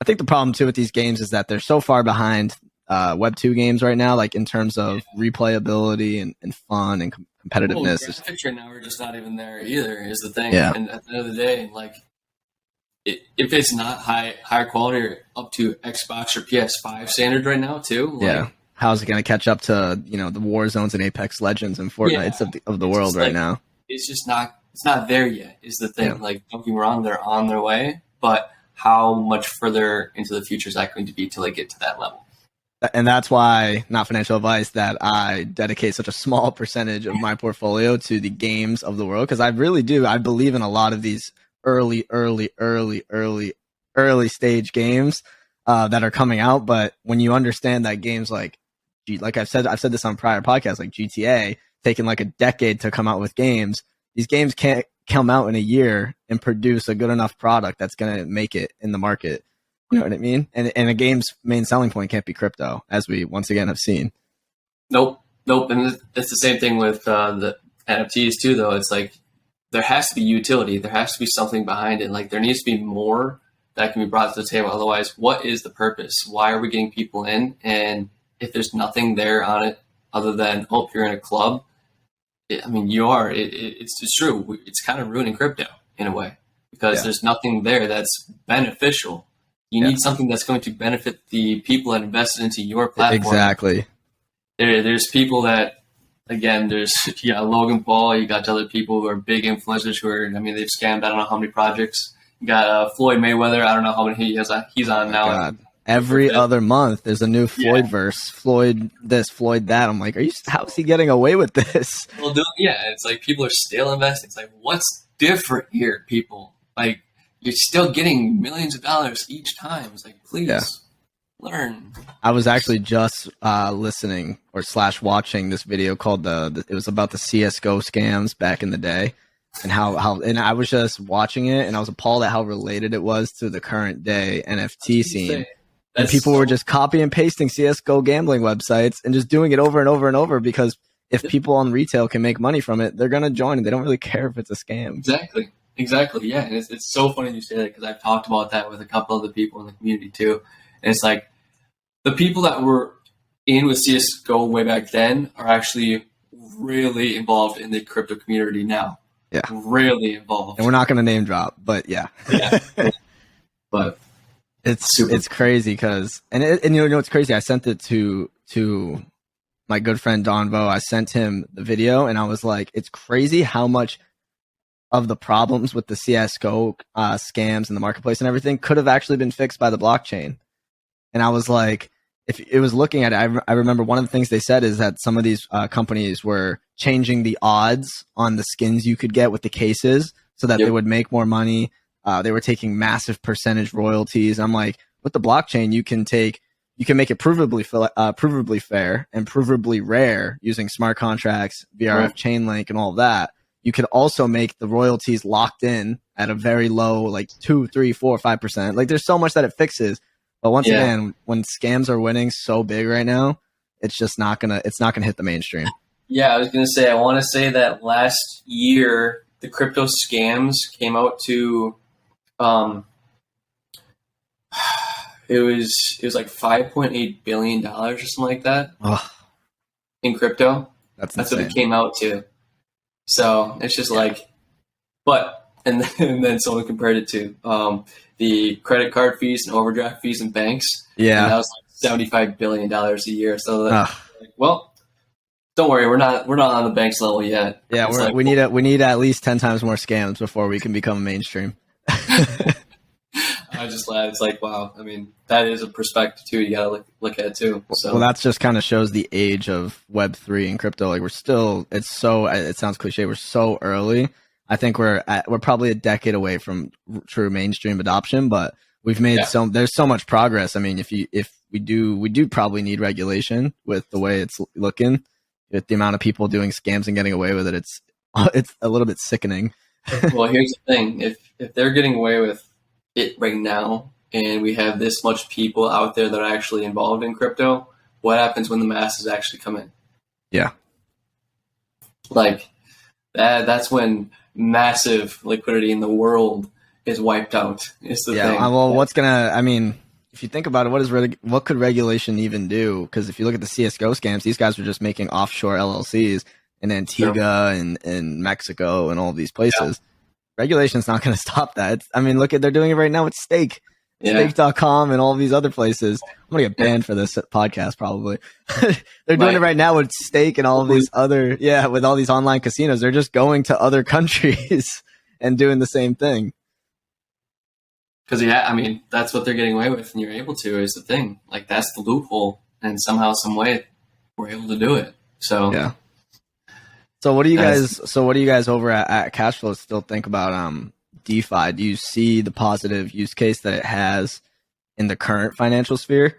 think the problem too with these games is that they're so far behind Web 2 games right now, like in terms of replayability and fun and competitiveness. Graphics right now are just not even there either, is the thing. Yeah. And at the end of the day, like, if it's not higher quality or up to Xbox or PS5 standard right now too, like, yeah, how's it going to catch up to the War Zones and Apex Legends and Fortnite's of the world right now? It's just not. It's not there yet. Is the thing. Yeah. Like, don't get me wrong, they're on their way, but how much further into the future is that going to be till they get to that level? And that's why, not financial advice, that I dedicate such a small percentage of my portfolio to the games of the world, because I really do. I believe in a lot of these early stage games that are coming out. But when you understand that games like I've said this on prior podcasts, like GTA, taking like a decade to come out with games, these games can't come out in a year and produce a good enough product that's going to make it in the market. You know what I mean? And a game's main selling point can't be crypto, as we once again have seen. Nope. And it's the same thing with the NFTs too, though. It's like, there has to be utility. There has to be something behind it. Like, there needs to be more that can be brought to the table. Otherwise, what is the purpose? Why are we getting people in? And if there's nothing there on it other than, oh, you're in a club, you are. It's true. It's kind of ruining crypto in a way, because there's nothing there that's beneficial. You need something that's going to benefit the people that invested into your platform. Exactly. There's people that, again, there's Logan Paul. You got other people who are big influencers who are, they've scammed I don't know how many projects. You got Floyd Mayweather. I don't know how many he's on now. God. Every other month, there's a new Floyd verse. Floyd this, Floyd that. I'm like, how is he getting away with this? Well, it's like people are still investing. It's like, what's different here, people? Like, you're still getting millions of dollars each time. It's like, please learn. I was actually just listening or / watching this video called it was about the CSGO scams back in the day, and how and I was just watching it and I was appalled at how related it was to the current day NFT scene. And people were just copy and pasting CSGO gambling websites and just doing it over and over and over, because if people on retail can make money from it, they're going to join, and they don't really care if it's a scam. Exactly. Yeah. And it's so funny you say that, because I've talked about that with a couple other people in the community too. And it's like, the people that were in with CSGO way back then are actually really involved in the crypto community now. Yeah. Really involved. And we're not going to name drop, but yeah. But it's crazy, because and you know what's crazy? I sent it to my good friend Don Vo. I sent him the video, and I was like, it's crazy how much of the problems with the CSGO scams in the marketplace and everything could have actually been fixed by the blockchain. And I was like, if it was looking at it, I remember one of the things they said is that some of these companies were changing the odds on the skins you could get with the cases so that they would make more money. They were taking massive percentage royalties. I'm like, with the blockchain, you can make it provably fair and provably rare using smart contracts, VRF Chainlink, and all of that. You could also make the royalties locked in at a very low, like 2, 3, 4, 5%. Like, there's so much that it fixes. But once again, when scams are winning so big right now, it's not gonna hit the mainstream. Yeah, I was gonna say, I want to say that last year the crypto scams came out to, it was like $5.8 billion or something like that in crypto. That's what it came out to. So it's just like, and then someone compared it to the credit card fees and overdraft fees in banks. Yeah, and that was like $75 billion a year. So well, don't worry, we're not on the bank's level yet. Yeah, we need at least 10 times more scams before we can become mainstream. I just laugh. It's like, wow. That is a perspective too. You gotta look at it too. So. Well, that just kind of shows the age of Web3 and crypto. Like, it sounds cliche, we're so early. I think we're probably a decade away from true mainstream adoption, but we've made there's so much progress. If we do probably need regulation with the way it's looking, with the amount of people doing scams and getting away with it. It's a little bit sickening. Well, here's the thing. If they're getting away with it right now, and we have this much people out there that are actually involved in crypto, what happens when the masses actually come in? Yeah. Like, that's when massive liquidity in the world is wiped out. Is the thing. Well, if you think about it, what could regulation even do? Because if you look at the CS:GO scams, these guys were just making offshore LLCs in Antigua and Mexico and all these places. Regulation's not going to stop that. I mean, look at they're doing it right now with Stake. Stake.com and all these other places. I'm gonna get banned for this podcast probably. They're doing it right now with Stake and all of these other with all these online casinos. They're just going to other countries and doing the same thing. Because I mean that's what they're getting away with, and you're able to is the thing. Like that's the loophole, and somehow, some way, we're able to do it. So yeah. So what do you guys over at Cashflow still think about DeFi? Do you see the positive use case that it has in the current financial sphere?